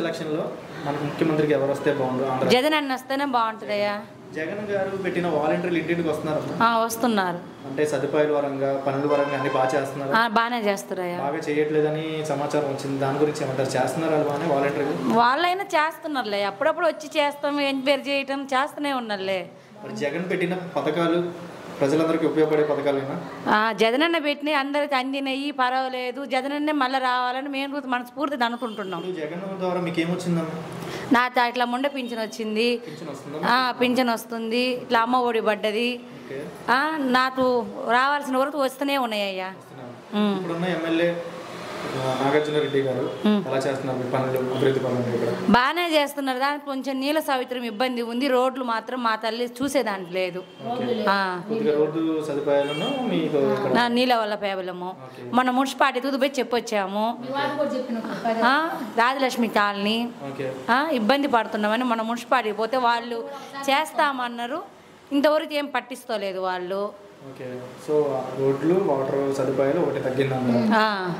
Election లో మనకు ముఖ్యమంత్రికి ఎవరు వస్తే బాగుంటుంది? జగన్ అన్న వస్తేనే బాగుంటుందయ్యా. జగన్ గారు పెట్టిన వాలంటీర్లు ఇంటింటికి వస్తున్నారు. వస్తున్నారు. అంటే సదుపాయాల పరంగా పనుల పరంగా అన్ని బాగా చేస్తున్నారు. బాగానే చేస్తారయ్యా. బాగా చేయట్లేదని సమాచారం వచ్చింది. దాని గురించి ఏమంటారు? చేస్తున్నారు వాళ్ళు బాగానే వాలంటీర్లు? వాళ్ళైనా చేస్తున్నారులే, అప్పుడప్పుడు వచ్చి చేస్తాం, ఎంక్వైరీ చేయటం చేస్తూనే ఉన్నారులే. జగన్ పెట్టిన పథకాలు ప్రజలందరికీ ఉపయోగపడే పథకాలేనా? జగనన్న పెట్టినవి అందరికి అందినవి, పర్వాలేదు. జగనన్నే మళ్ళీ రావాలని మేము మనస్ఫూర్తిగా అనుకుంటున్నాం. జగన్ ద్వారా మీకు ఏమొచ్చిందమ్మా? నాకు ఇట్లా ముండే పింఛన్ వచ్చింది, పింఛన్ వస్తుంది, ఇట్లా అమ్మ ఒడి పడ్డది. నాకు రావాల్సిన వరకు వస్తూనే ఉన్నాయ్యా. ఇప్పుడున్న ఎమ్మెల్యే నాగార్జున రెడ్డి గారు ఎలా చేస్తున్నారు పనులు, అభివృద్ధి పనులు? బాగానే చేస్తున్నారు. దానికి కొంచెం నీళ్ళ సౌకర్యం ఇబ్బంది ఉంది. రోడ్లు మాత్రం మా తల్లి చూసేదానికి లేదు. నీళ్ళ వల్ల పేబలము మన మున్సిపాలిటీ తుదిపోయి చెప్పొచ్చాము. రాజలక్ష్మి కాలనీ ఇబ్బంది పడుతున్నామని మన మున్సిపాలిటీ పోతే వాళ్ళు చేస్తామన్నారు. ఇంతవరకు ఏం పట్టించుకోలేదు వాళ్ళు. సో రోడ్లు వాటర్ సదుపాయాలు ఒకటి తగ్గిందంటారు.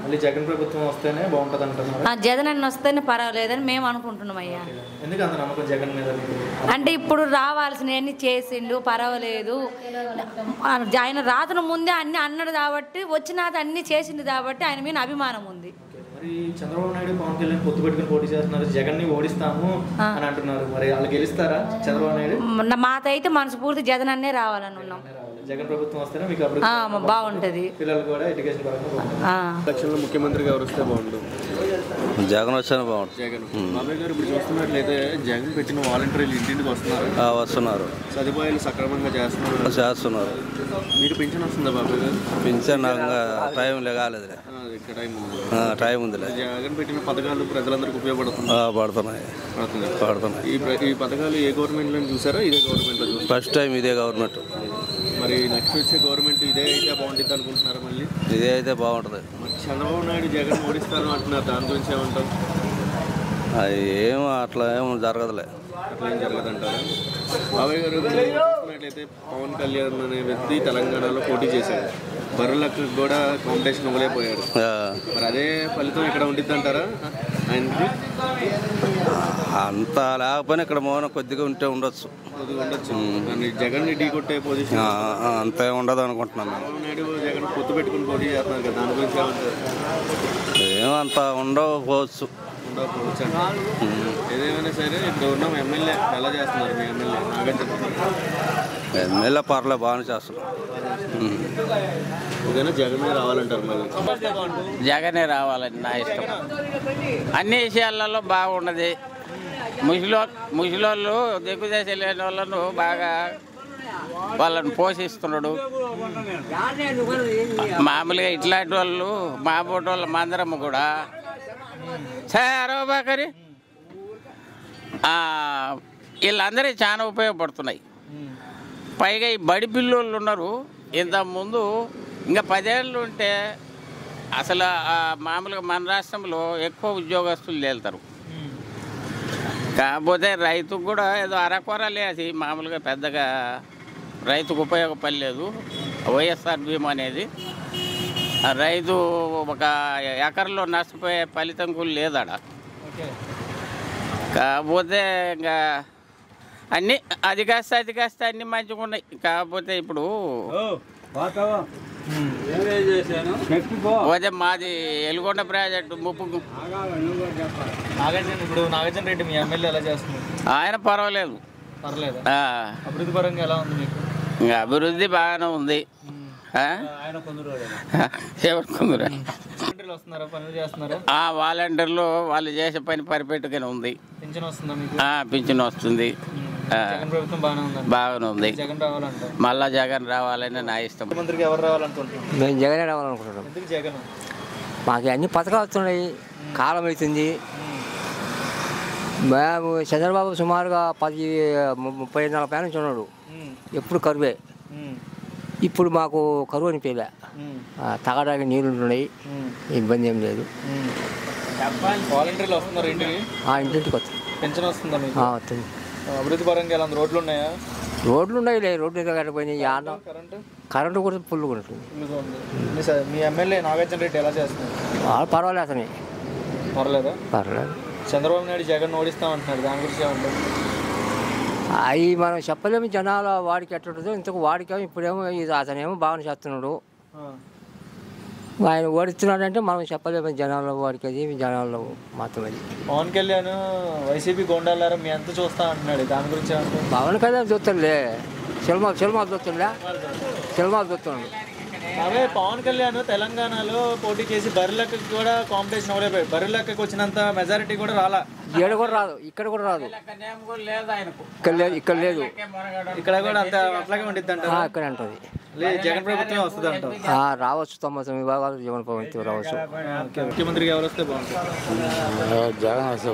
మళ్ళీ జగన్ ప్రభుత్వం వస్తేనే బాగుంటుంది అంటున్నారు. జగన్ అన్న వస్తేనే పర్వాలేదని మేము అనుకుంటున్నాం అయ్యా. ఎందుకు అంత నమ్మకం జగన్ మీద? అంటే ఇప్పుడు రావాల్సినవన్నీ చేసిండు, పర్వాలేదు. ఆయన రాతను ముందే అన్ని అన్నాడు కాబట్టి, వచ్చినాక అన్ని చేసిండు కాబట్టి ఆయన మీద అభిమానం ఉంది. మరి చంద్రబాబు నాయుడు పవన్ కళ్యాణ్ పొత్తు పెట్టుకుని పోటీ చేస్తున్నారు. జగన్ ని ఓడిస్తాము అని అంటున్నారు. మరి వాళ్ళు గెలుస్తారా చంద్రబాబు నాయుడు? మాకైతే మనస్ఫూర్తి జగన్ అన్నే రావాలని ఉన్నాం. జగన్ ప్రభుత్వం వస్తేనే మీకు బాగుంటది. పిల్లలు కూడా ఎడ్యుకేషన్ పరంగా ఎలక్షన్ లో ముఖ్యమంత్రిగా ఎవరు వస్తే బాగుంటుంది? జగన్ వస్తేనే బాగుంటుంది. జగన్ బాబాయ్ గారు ఇప్పుడు చూస్తున్నట్లయితే జగన్ పెట్టిన వాలంటీర్లు ఇంటింటికి వస్తున్నారు. సదుపాయాలు సక్రమంగా చేస్తున్నారు. మీకు పింఛన్ వస్తుందా బాబాయ్ గారు? Pension time కాలేదులే. టైం ఉందిలే. జగన్ పెట్టిన పథకాలు ప్రజలందరికీ ఉపయోగపడుతున్నాయి. ఈ పథకాలు ఏ గవర్నమెంట్ లో చూసారా? ఇదే గవర్నమెంట్ లో? ఫస్ట్ టైం ఇదే గవర్నమెంట్. మరి నెక్స్ట్ వచ్చే గవర్నమెంట్ ఇదే అయితే బాగుంటుంది అనుకుంటున్నారు? మళ్ళీ ఇదే అయితే బాగుంటుంది. చంద్రబాబు నాయుడు జగన్ ఓడిస్తాను అంటున్నారు. దాని గురించి ఏమంటారు? అది అట్లా ఏమో జరగదులే. అట్లా ఏం జరగదంటారా? బాబాయ్ గారు చూసుకున్నట్లయితే పవన్ కళ్యాణ్ అనే వ్యక్తి తెలంగాణలో పోటీ చేశాడు. బర్రెలకు కూడా కాంపిటీషన్ ఇవ్వలేకపోయాడు. మరి అదే ఫలితం ఇక్కడ ఉండిద్ది అంటారా ఆయనకి? అంత లేకపోయినా ఇక్కడ మౌనం కొద్దిగా ఉంటే ఉండొచ్చు. జగన్ ఢీ కొట్టే పొజిషన్ అంతే ఉండదు అనుకుంటున్నాను. చంద్రబాబు నాయుడు జగన్ పొత్తు పెట్టుకుని పోటీ చేస్తున్నారు కదా, దాని గురించి ఏమంత ఉండకపోవచ్చు. ఏదేమైనా సరే ఇప్పుడు ఉన్నాం ఎమ్మెల్యే ఎలా చేస్తున్నారు? మీ ఎమ్మెల్యే నాగార్జున ఎమ్మెల్యే పర్లే బాగానే చేస్తున్నారు. జగనే రావాలంటారు? మళ్ళీ జగనే రావాలని నా ఇష్టం. అన్ని విషయాలలో బాగున్నది. ముసలోళ్ళు దిగ్గుదేశం లేని వాళ్ళను బాగా వాళ్ళని పోషిస్తున్నాడు. మామూలుగా ఇట్లాంటి వాళ్ళు మా బోటి వాళ్ళ మందరము కూడా అరవబాకరి వీళ్ళందరూ చాలా ఉపయోగపడుతున్నాయి. పైగా ఈ బడి పిల్లోళ్ళు ఉన్నారు. ఇంతకుముందు ఇంకా 10 ఏళ్ళు ఉంటే అసలు మామూలుగా మన రాష్ట్రంలో ఎక్కువ ఉద్యోగస్తులు వెళ్తారు. కాకపోతే రైతుకు కూడా ఏదో అరకొరలే, అది మామూలుగా పెద్దగా రైతుకు ఉపయోగపడలేదు వైఎస్ఆర్ బీమా అనేది. రైతు ఒక ఎకరంలో నష్టపోయే ఫలితం కూడా లేదాడ. కాకపోతే ఇంకా అన్నీ అది కాస్త అన్నీ మంచిగా ఉన్నాయి. కాకపోతే ఇప్పుడు పోతే మాది ఎలుగొండ ప్రాజెక్టు ముప్పుకు. ఇప్పుడు నాగార్జున రెడ్డి మీ ఎమ్మెల్యే ఎలా చేస్తున్నారు? ఆయన పర్వాలేదు. అభివృద్ధి పరంగా ఎలా ఉంది మీకు? అభివృద్ధి బాగానే ఉంది. వాలంటీర్లు వాళ్ళు చేసే పని పర్ఫెక్ట్గానే ఉంది. పింఛన్ వస్తుంది. బాగానే ఉంది. మళ్ళా జగన్ రావాలని నా ఇష్టం. మేము జగనే రావాలనుకుంటున్నాం. మాకు అన్ని పథకాలు వస్తున్నాయి. కాలం అవుతుంది. మేము చంద్రబాబు సుమారుగా 30-40 నుంచి ఉన్నాడు. ఎప్పుడు కరువే. ఇప్పుడు మాకు కరువు అనిపించలే. తాగడానికి నీళ్ళు ఉన్నాయి. ఇబ్బంది ఏం లేదు. ఇంటింటికి వస్తుంది. అభివృద్ధి పరంగా రోడ్లు ఉన్నాయా? రోడ్లు ఉన్నాయి. రోడ్లు కట్టపోయినాయి. కరెంటు కూడా ఫుల్గా ఉంటుంది. మీ ఎమ్మెల్యే నాగార్జున రెడ్డి ఎలా చేస్తున్నారు? వాళ్ళు పర్వాలేదు. అతని పర్లేదా? పర్లేదు. చంద్రబాబు నాయుడు జగన్ ఓడిస్తామంటున్నారు, దాని గురించి ఏమంటారు? అవి మనం చెప్పలేము. జనాల వాడికి ఎట్టుంటుందో ఇంతకు వాడికేమో ఇప్పుడేమో అతనేమో బాగానే చేస్తున్నాడు. ఆయన ఓడిస్తున్నాడంటే మనం చెప్పలేము. జనాల్లో వాడికి అది జనాల్లో మాత్రం అది. పవన్ కళ్యాణ్ వైసీపీ గోండాలారా మీ ఎంత చూస్తా అంటున్నాడు, దాని గురించి ఏమంటారు? పవన్ కళ్యాణ్ చూస్తాడులే, సినిమాలు చూస్తుండే, సినిమాలు చూస్తున్నాడు. అవే పవన్ కళ్యాణ్ తెలంగాణలో పోటీ చేసి బర్రెలక్కకి కూడా కాంపిటీషన్ అవ్వలేకపోయాడు. బర్రెలక్కకి వచ్చినంత మెజారిటీ కూడా రాలా. ఇక్కడ కూడా రాదు, ఇక్కడ కూడా రాదు, ఇక్కడ లేదు, ఇక్కడ కూడా అంత అట్లాగే ఉండిద్ది అంట. ఇక్కడ అంటది జగన్ ప్రభుత్వం వస్తుంది అంటారు. రావచ్చు. 99 భాగాలు జగన్ ప్రభుత్వం రావచ్చు. ముఖ్యమంత్రిగా ఎవరు వస్తే బాగుంటుంది? జగన్ వస్తే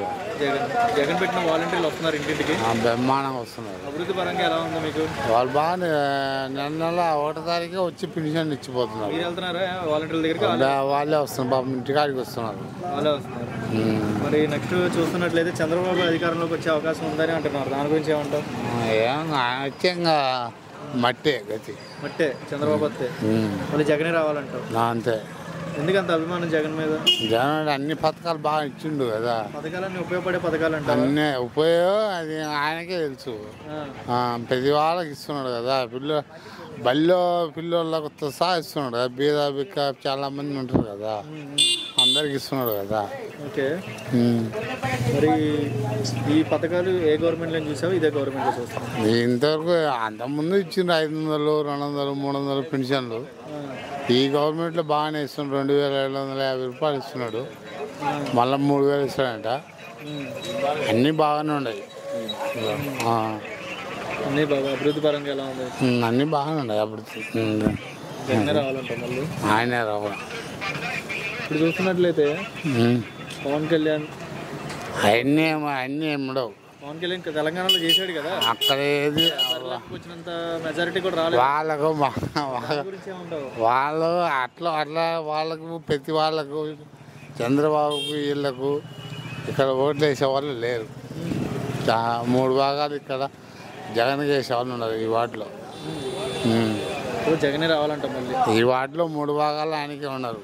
జగన్ పెట్టిన వాలంటీర్లు వస్తున్నారు ఇంటింటికి, బ్రహ్మాండంగా వస్తున్నారు. అభివృద్ధి పరంగా ఎలా ఉంది మీకు? వాళ్ళు బాగా నెల 1వ తారీఖు వచ్చి పెన్షన్ ఇచ్చిపోతున్నారు. మీరు వెళ్తున్నారా వాలంటీర్ల దగ్గరికి? వాళ్ళే వస్తున్నారు, బాబు ఇంటికాడికి వస్తున్నారు. వాళ్ళే వస్తున్నారు. మరి నెక్స్ట్ చూస్తున్నట్లయితే చంద్రబాబు అధికారంలోకి వచ్చే అవకాశం ఉందని అంటున్నారు, దాని గురించి ఏమంటారు? ముఖ్యంగా మట్టే గతి, మట్టే చంద్రబాబు వస్తే మళ్ళీ జగనే రావాలంటారు. అంతే. ఎందుకంత అభిమానం జగన్ మీద? జగన్ అన్ని పథకాలు బాగా ఇచ్చిండు కదా, పథకాలన్నీ ఉపయోగపడే పథకాలు అంటారు. అన్నీ ఉపయోగం అది ఆయనకే తెలుసు. ప్రతి వాళ్ళకి ఇస్తున్నాడు కదా, పిల్లలకు సహా ఇస్తున్నాడు కదా. బీద బిక్క చాలా మంది ఉంటారు కదా, అందరికి ఇస్తున్నాడు కదా. ఓకే, మరి ఈ పథకాలు ఏ గవర్నమెంట్లో చూసావు, ఇదే గవర్నమెంట్లో చూస్తావు? ఇంతవరకు అంతకుముందు ఇచ్చిండు 500, 200, 300 పెన్షన్లు. ఈ గవర్నమెంట్లో బాగానే ఇస్తున్నాడు. 2750 రూపాయలు ఇస్తున్నాడు, మళ్ళీ 3000 ఇస్తాడంట. అన్నీ బాగానే ఉన్నాయి. అన్నీ బాగా అభివృద్ధి పరంగా ఎలా ఉంది? అన్నీ బాగానే ఉన్నాయి అభివృద్ధి. జగనే రావాలంట మళ్ళీ, ఆయనే రావాలి. ఇప్పుడు చూస్తున్నట్లయితే పవన్ కళ్యాణ్ అన్నీ ఉండవు. పవన్ కళ్యాణ్ తెలంగాణలో చేశాడు కదా, అక్కడ ఏది వచ్చినంత మెజారిటీ కూడా రాలేదు. వాళ్ళకు వాళ్ళు అట్లా వాళ్ళకు ప్రతి వాళ్ళకు చంద్రబాబుకు వీళ్ళకు ఇక్కడ ఓట్లు వేసే వాళ్ళు లేరు. 3 భాగాలు ఇక్కడ జగన్ వేసే వాళ్ళు ఉన్నారు ఈ వార్డులో. జగనే రావాలంట మళ్ళీ. ఈ వార్డులో 3 భాగాలు ఆయనకే ఉన్నారు.